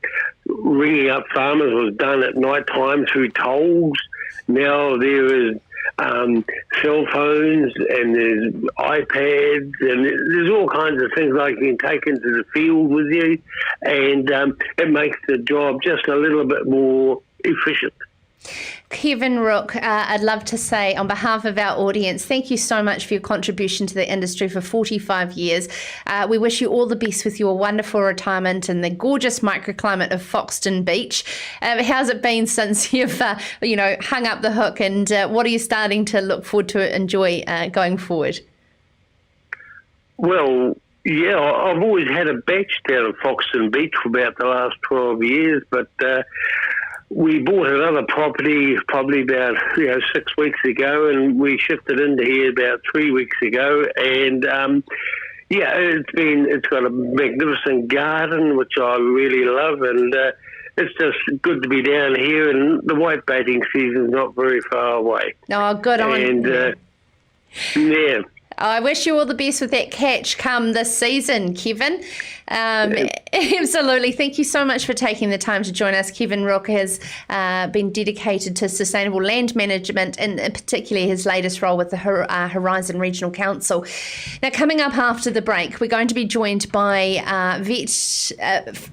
ringing up farmers was done at night time through tolls. Now there is cell phones and there's iPads and there's all kinds of things like you can take into the field with you, and it makes the job just a little bit more efficient. Kevin Rooke, I'd love to say on behalf of our audience, thank you so much for your contribution to the industry for 45 years. We wish you all the best with your wonderful retirement in the gorgeous microclimate of Foxton Beach. How's it been since you've hung up the hook, and what are you starting to look forward to enjoy going forward? Well, yeah, I've always had a batch down at Foxton Beach for about the last 12 years, but we bought another property probably about 6 weeks ago, and we shifted into here about 3 weeks ago. And it's got a magnificent garden which I really love, and it's just good to be down here. And the white baiting season's not very far away. Oh, good on you. Yeah. I wish you all the best with that catch come this season, Kevin. Absolutely. Thank you so much for taking the time to join us. Kevin Rooke has been dedicated to sustainable land management, and particularly his latest role with the Horizon Regional Council. Now, coming up after the break, we're going to be joined by vet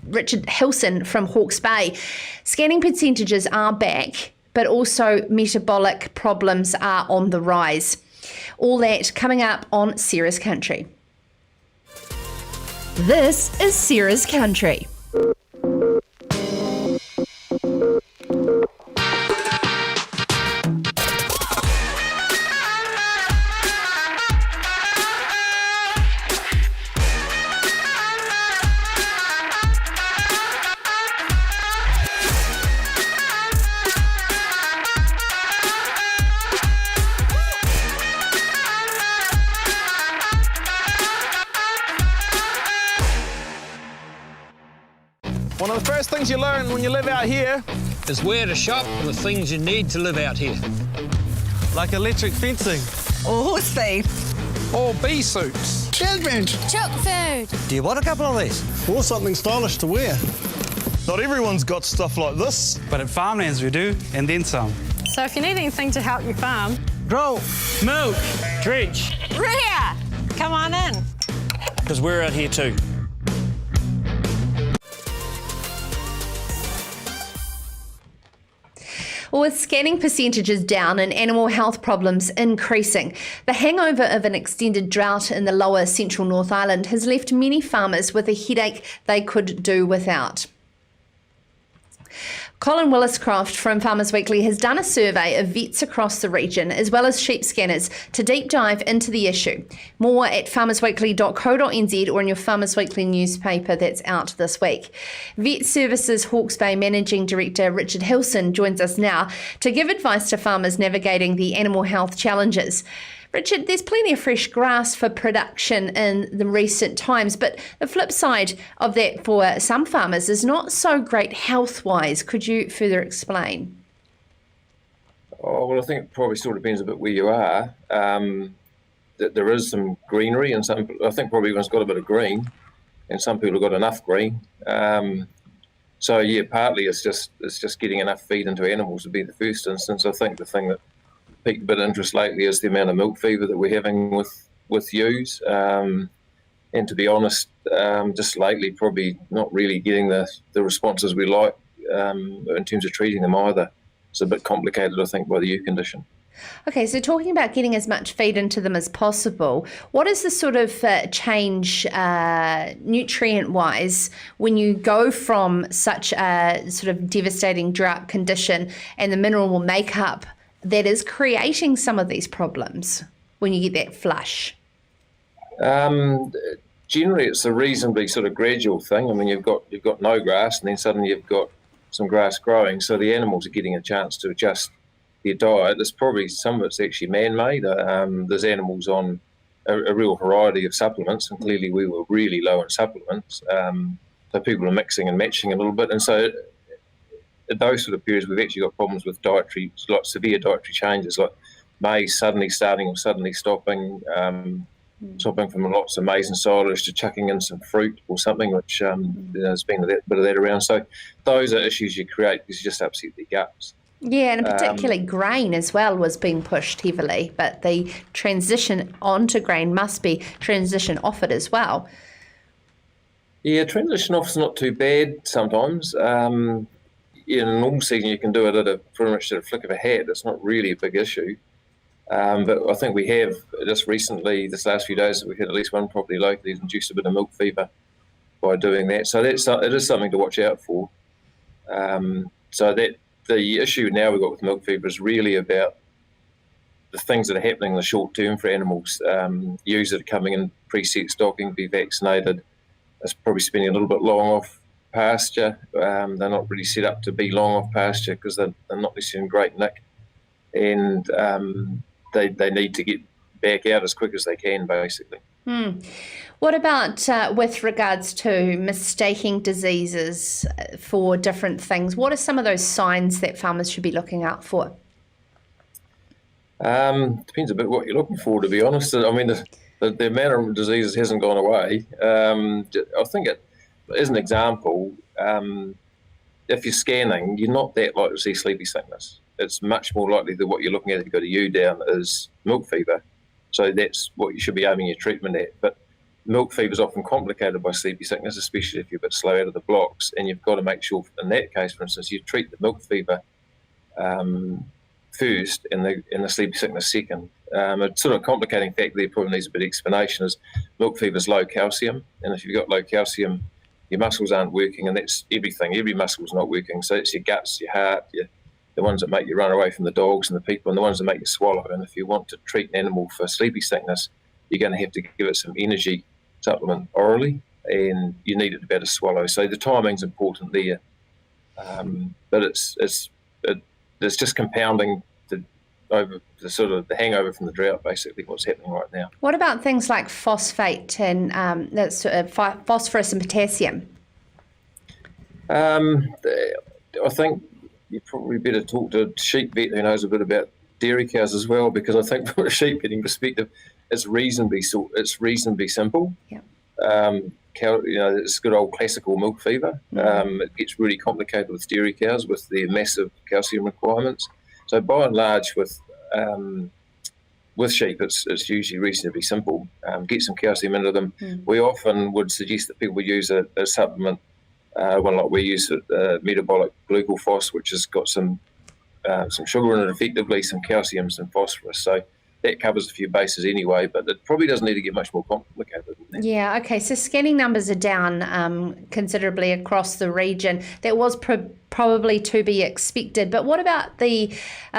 Richard Hilson from Hawke's Bay. Scanning percentages are back, but also metabolic problems are on the rise. All that coming up on Sarah's Country. This is Sarah's Country. One of the first things you learn when you live out here is where to shop for the things you need to live out here. Like electric fencing. Or horse feed. Or bee suits. Children. Chook food. Do you want a couple of these? Or something stylish to wear. Not everyone's got stuff like this. But at Farmlands we do, and then some. So if you need anything to help your farm, grow, milk, dredge, rear, come on in. Because we're out here too. With scanning percentages down and animal health problems increasing, the hangover of an extended drought in the lower central North Island has left many farmers with a headache they could do without. Colin Williscroft from Farmers Weekly has done a survey of vets across the region, as well as sheep scanners, to deep dive into the issue. More at farmersweekly.co.nz or in your Farmers Weekly newspaper that's out this week. Vet Services Hawke's Bay Managing Director Richard Hilson joins us now to give advice to farmers navigating the animal health challenges. Richard, there's plenty of fresh grass for production in the recent times, but the flip side of that for some farmers is not so great health-wise. Could you further explain? Oh, well, I think it probably still depends a bit where you are. That there is some greenery, and I think probably everyone's got a bit of green, and some people have got enough green. So yeah, partly it's just getting enough feed into animals would be the first instance. I think the thing that piqued a bit of interest lately is the amount of milk fever that we're having with ewes. And to be honest, just lately probably not really getting the responses we like in terms of treating them either. It's a bit complicated, I think, by the ewe condition. Okay, so talking about getting as much feed into them as possible, what is the sort of change nutrient-wise when you go from such a sort of devastating drought condition and the mineral makeup that is creating some of these problems when you get that flush? Generally, it's a reasonably sort of gradual thing. I mean, you've got no grass, and then suddenly you've got some grass growing, so the animals are getting a chance to adjust their diet. There's probably some of it's actually man-made. There's animals on a real variety of supplements, and clearly we were really low in supplements. So people are mixing and matching a little bit, and so at those sort of periods, we've actually got problems with severe dietary changes, like maize suddenly starting or suddenly stopping, swapping from lots of maize and silage to chucking in some fruit or something, which there's been a bit of that around. So those are issues you create because you just upset their guts. Yeah, and particularly grain as well was being pushed heavily, but the transition onto grain must be transition off it as well. Yeah, transition off is not too bad sometimes. In a normal season, you can do it pretty much at a flick of a hat. It's not really a big issue. But I think we have just recently, this last few days, we've had at least one property locally that's induced a bit of milk fever by doing that. So it is something to watch out for. So that the issue now we've got with milk fever is really about the things that are happening in the short term for animals. Ewes that are coming in preset stocking, be vaccinated, it's probably spending a little bit long off pasture. They're not really set up to be long off pasture because they're not necessarily in great nick, and they need to get back out as quick as they can, basically. What about with regards to mistaking diseases for different things? What are some of those signs that farmers should be looking out for? Depends a bit what you're looking for, to be honest. I mean, the amount of diseases hasn't gone away. I think as an example, if you're scanning, you're not that likely to see sleepy sickness. It's much more likely that what you're looking at if you've got a ewe down is milk fever. So that's what you should be aiming your treatment at. But milk fever is often complicated by sleepy sickness, especially if you're a bit slow out of the blocks. And you've got to make sure, in that case, for instance, you treat the milk fever first and the sleepy sickness second. A sort of complicating fact there probably needs a bit of explanation is milk fever is low calcium. And if you've got low calcium, your muscles aren't working, and that's everything. Every muscle's not working. So it's your guts, your heart, the ones that make you run away from the dogs and the people, and the ones that make you swallow. And if you want to treat an animal for sleepy sickness, you're going to have to give it some energy supplement orally, and you need it to be able to swallow. So the timing's important there, but it's just compounding the sort of the hangover from the drought, basically what's happening right now. What about things like phosphate and phosphorus and potassium? I think you probably better talk to a sheep vet who knows a bit about dairy cows as well, because I think from a sheep vetting perspective, it's reasonably simple. Yeah. It's good old classical milk fever. It gets really complicated with dairy cows with their massive calcium requirements. So by and large, with sheep, it's usually reasonably simple. Get some calcium into them. We often would suggest that people use a supplement. One like we use metabolic glucophos, which has got some sugar in it, effectively some calcium, some phosphorus. So that covers a few bases anyway, but it probably doesn't need to get much more complicated than that. Yeah, okay. So scanning numbers are down considerably across the region. That was probably to be expected. But what about the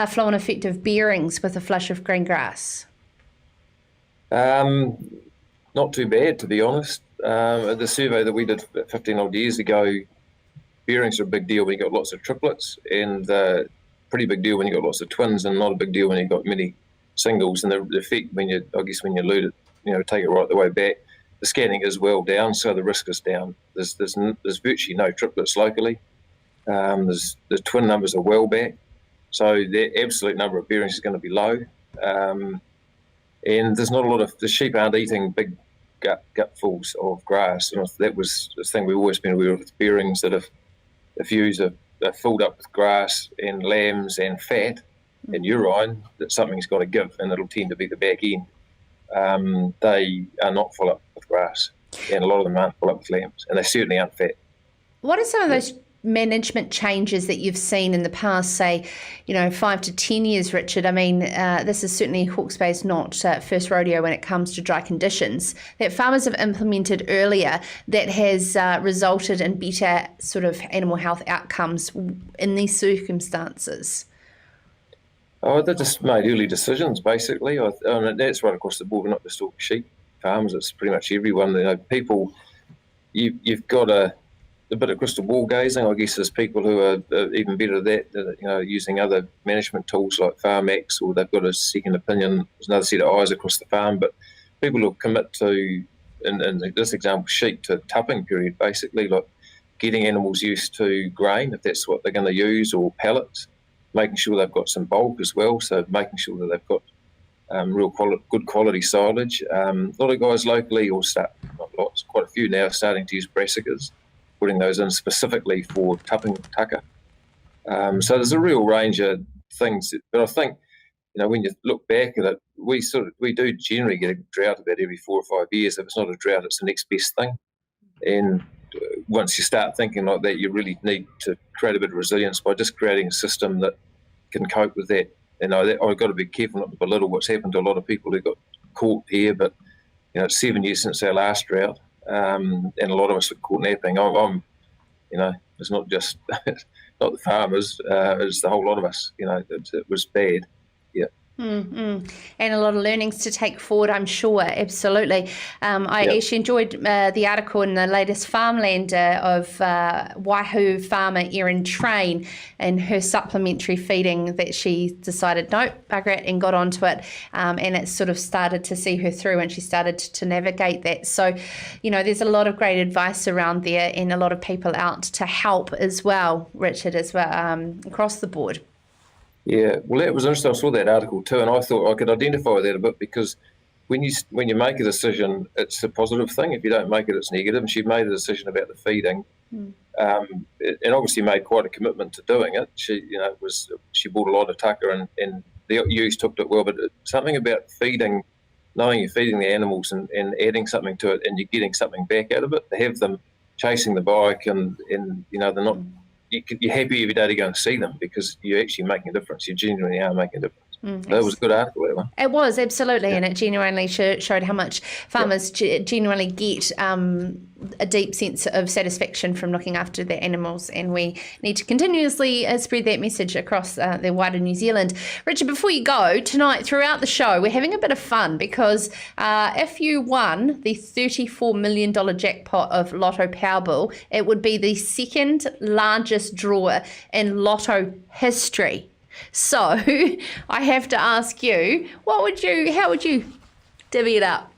flow and effect of bearings with a flush of green grass? Not too bad, to be honest. The survey that we did 15 odd years ago, bearings are a big deal when you got lots of triplets, and pretty big deal when you got lots of twins, and not a big deal when you got many singles. And the effect when you load it, take it right the way back, the scanning is well down, so the risk is down. There's virtually no triplets locally. The twin numbers are well back, so the absolute number of bearings is going to be low. And there's not a lot of, the sheep aren't eating big gutfuls of grass. And that was the thing we've always been aware of with bearings, that if ewes are filled up with grass and lambs and fat and urine, that something's got to give, and it'll tend to be the back end. They are not full up with grass, and a lot of them aren't full up with lambs, and they certainly aren't fat. What are some of those management changes that you've seen in the past, say, 5 to 10 years, Richard? I mean, this is certainly Hawke's Bay's not first rodeo when it comes to dry conditions, that farmers have implemented earlier that has resulted in better sort of animal health outcomes in these circumstances. Oh, they just made early decisions, basically. And that's right across the board. We're not just talking sheep farmers, it's pretty much everyone. People, you've got a bit of crystal ball gazing. I guess there's people who are even better at that, using other management tools like FarmX, or they've got a second opinion. There's another set of eyes across the farm. But people who commit to, in this example, sheep, to tupping period, basically, like getting animals used to grain, if that's what they're going to use, or pellets, making sure they've got some bulk as well, so making sure that they've got good quality silage. A lot of guys locally, or not lots, quite a few now, starting to use brassicas, putting those in specifically for tucker. So there's a real range of things, but I think, when you look back at it, we do generally get a drought about every 4 or 5 years. If it's not a drought, it's the next best thing. And once you start thinking like that, you really need to create a bit of resilience by just creating a system that can cope with that. I've got to be careful not to belittle what's happened to a lot of people who got caught here, but it's 7 years since our last drought, and a lot of us are caught napping. It's not just not the farmers, it's the whole lot of us. It was bad. Yeah. And a lot of learnings to take forward, I'm sure. Absolutely. I actually enjoyed the article in the latest Farmlander of Waihu farmer Erin Train and her supplementary feeding that she decided, nope, bugger it, and got onto it. And it sort of started to see her through, and she started to navigate that. So, there's a lot of great advice around there, and a lot of people out to help as well, Richard, as well, across the board. Yeah, well, that was interesting. I saw that article too, and I thought I could identify with that a bit, because when you make a decision, it's a positive thing. If you don't make it, it's negative. And she made a decision about the feeding, and obviously made quite a commitment to doing it. She, she bought a lot of tucker, and the ewes took to it well. But something about feeding, knowing you're feeding the animals and adding something to it, and you're getting something back out of it. To have them chasing the bike, and they're not. You're happy every day to go and see them, because you're actually making a difference. You genuinely are making a difference. That was a good article, that one. It was, absolutely, and it genuinely showed how much farmers genuinely get a deep sense of satisfaction from looking after their animals, and we need to continuously spread that message across the wider New Zealand. Richard, before you go, tonight throughout the show, we're having a bit of fun, because if you won the $34 million jackpot of Lotto Powerball, it would be the second largest draw in Lotto history. So I have to ask you, how would you divvy it up?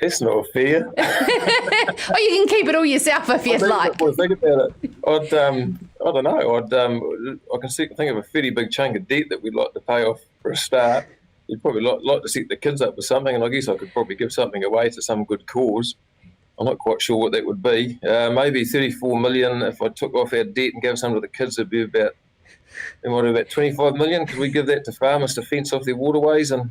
It's not fair. Oh, you can keep it all yourself if you'd like. Think about it. I don't know. I can think of a fairly big chunk of debt that we'd like to pay off for a start. You'd probably like to set the kids up with something, and I guess I could probably give something away to some good cause. I'm not quite sure what that would be. Maybe 34 million. If I took off our debt and gave some to the kids, it'd be about 25 million. Could we give that to farmers to fence off their waterways and,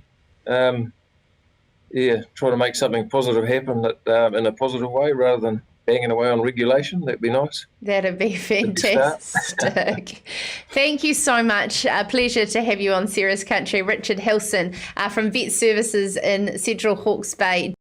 try to make something positive happen in a positive way, rather than banging away on regulation. That'd be nice. That'd be fantastic. Thank you so much. A pleasure to have you on Sarah's Country. Richard Hilson from Vet Services in Central Hawke's Bay.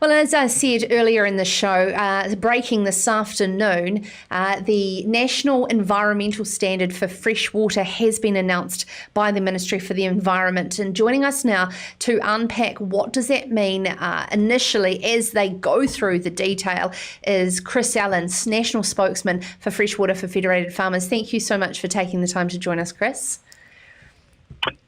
Well, as I said earlier in the show, breaking this afternoon, the National Environmental Standard for Fresh Water has been announced by the Ministry for the Environment. And joining us now to unpack what does that mean initially as they go through the detail is Chris Allen, National Spokesman for Freshwater for Federated Farmers. Thank you so much for taking the time to join us, Chris.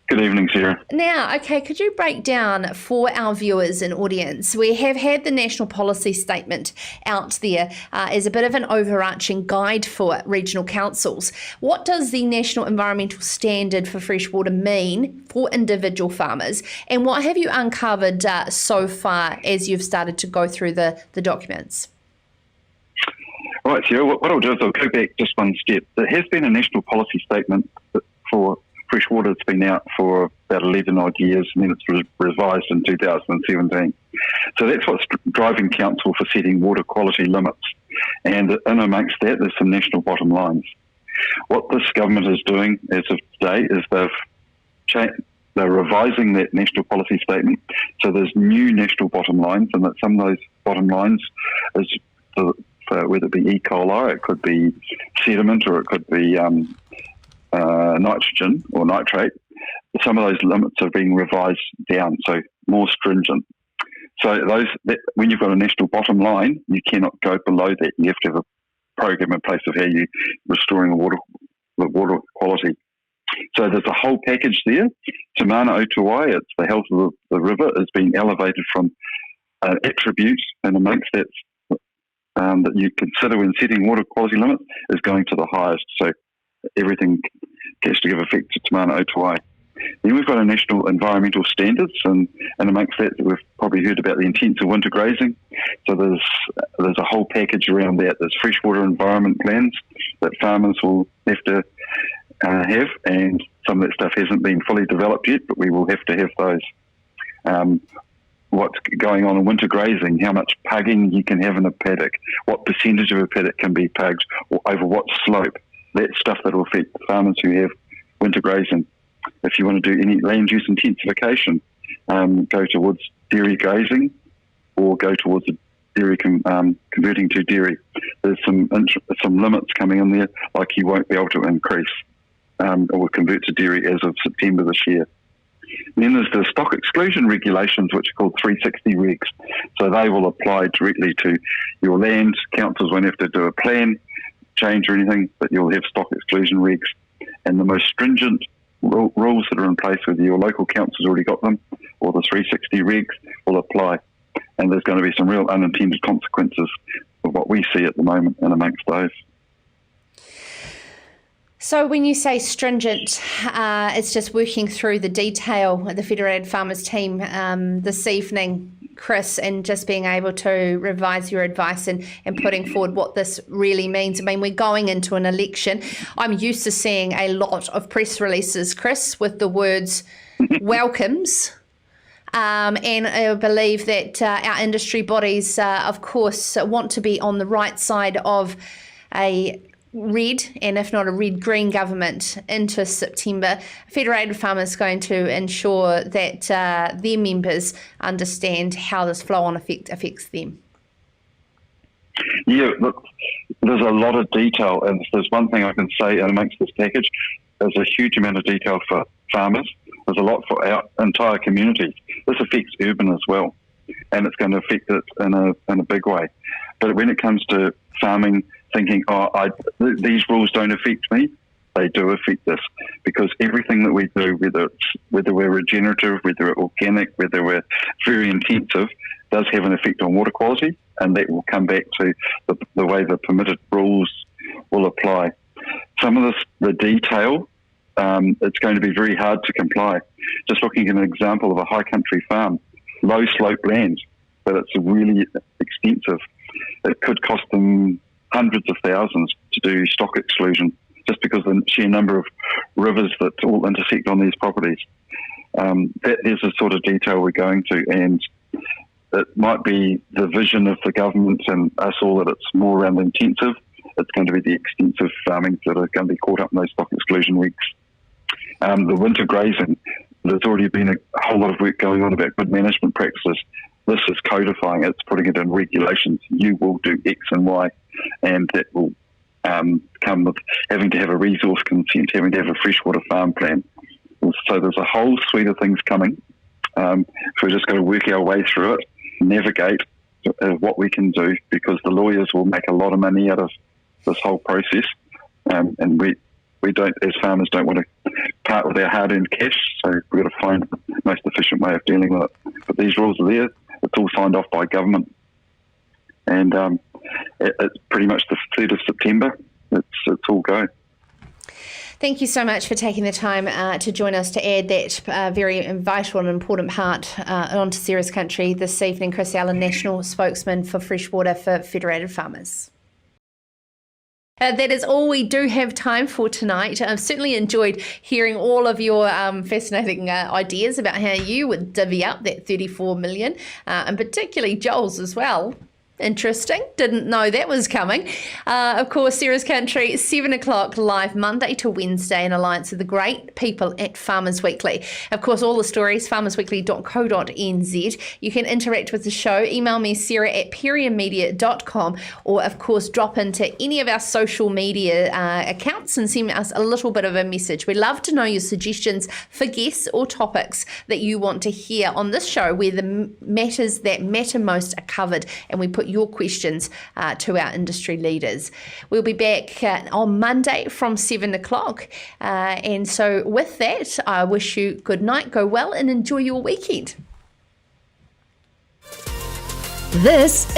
Good evening, Sarah. Now, okay, could you break down for our viewers and audience? We have had the National Policy Statement out there as a bit of an overarching guide for regional councils. What does the National Environmental Standard for Freshwater mean for individual farmers? And what have you uncovered so far as you've started to go through the documents? Right, Sarah, what I'll do is I'll go back just one step. There has been a National Policy Statement for freshwater. It's been out for about 11 odd years, and then it's revised in 2017. So that's what's driving council for setting water quality limits. And in amongst that, there's some national bottom lines. What this government is doing as of today is they're revising that national policy statement. So there's new national bottom lines, and that some of those bottom lines is whether it be E. coli, it could be sediment, or it could be nitrogen or nitrate. Some of those limits are being revised down, so more stringent. So when you've got a national bottom line, you cannot go below that. You have to have a program in place of how you're restoring the water quality. So there's a whole package there. Te Manawatū, it's the health of the river, is being elevated from attributes, and amongst that that you consider when setting water quality limits is going to the highest. So everything has to give effect to Te Manawatū. Then we've got a national environmental standards, and amongst that we've probably heard about the intensive winter grazing. So there's a whole package around that. There's freshwater environment plans that farmers will have to have, and some of that stuff hasn't been fully developed yet, but we will have to have those. What's going on in winter grazing, how much pugging you can have in a paddock, what percentage of a paddock can be pugged, or over what slope. That's stuff that will affect farmers who have winter grazing. If you want to do any land use intensification, go towards dairy grazing or go towards the dairy converting to dairy. There's some limits coming in there, like you won't be able to increase or convert to dairy as of September this year. Then there's the stock exclusion regulations, which are called 360 regs. So they will apply directly to your land. Councils won't have to do a plan change or anything, but you'll have stock exclusion regs. And the most stringent rules that are in place, whether your local council's already got them or the 360 regs, will apply. And there's going to be some real unintended consequences of what we see at the moment and amongst those. So when you say stringent, it's just working through the detail, the Federated Farmers team this evening, Chris, and just being able to revise your advice and putting forward what this really means. I mean, we're going into an election. I'm used to seeing a lot of press releases, Chris, with the words welcomes. And I believe that our industry bodies, of course, want to be on the right side of a red, and if not a red-green government into September. Federated Farmers going to ensure that their members understand how this flow-on effect affects them. Yeah, look, there's a lot of detail, and there's one thing I can say amongst this package. There's a huge amount of detail for farmers. There's a lot for our entire communities. This affects urban as well, and it's going to affect it in a big way. But when it comes to farming, thinking, these rules don't affect me, they do affect us, because everything that we do, whether we're regenerative, whether we're organic, whether we're very intensive, does have an effect on water quality, and that will come back to the way the permitted rules will apply. Some of the detail, it's going to be very hard to comply. Just looking at an example of a high country farm, low slope land, but it's really extensive. It could cost them hundreds of thousands to do stock exclusion, just because of the sheer number of rivers that all intersect on these properties. That is the sort of detail we're going to, and it might be the vision of the government and us all that it's more around the intensive. It's going to be the extensive farming that are going to be caught up in those stock exclusion regs. The winter grazing, there's already been a whole lot of work going on about good management practices. This is codifying it, it's putting it in regulations. You will do X and Y, and that will come with having to have a resource consent, having to have a freshwater farm plan. So there's a whole suite of things coming. So we're just going to work our way through it, navigate what we can do, because the lawyers will make a lot of money out of this whole process, and we don't, as farmers, don't want to part with our hard-earned cash, so we've got to find the most efficient way of dealing with it. But these rules are there. It's all signed off by government, and it's pretty much the 3rd of September. It's all go. Thank you so much for taking the time to join us to add that very vital and important part onto Sarah's Country this evening. Chris Allen, National Spokesman for Freshwater for Federated Farmers. That is all we do have time for tonight. I've certainly enjoyed hearing all of your fascinating ideas about how you would divvy up that 34 million, and particularly Joel's as well. Interesting. Didn't know that was coming. Of course, Sarah's Country, 7 o'clock live Monday to Wednesday in alliance with the great people at Farmers Weekly. Of course, all the stories, farmersweekly.co.nz. You can interact with the show. Email me, sarah@periummedia.com, or, of course, drop into any of our social media accounts and send us a little bit of a message. We'd love to know your suggestions for guests or topics that you want to hear on this show, where the matters that matter most are covered, and we put your questions to our industry leaders. We'll be back on Monday from 7 o'clock. And so with that, I wish you good night, go well, and enjoy your weekend. This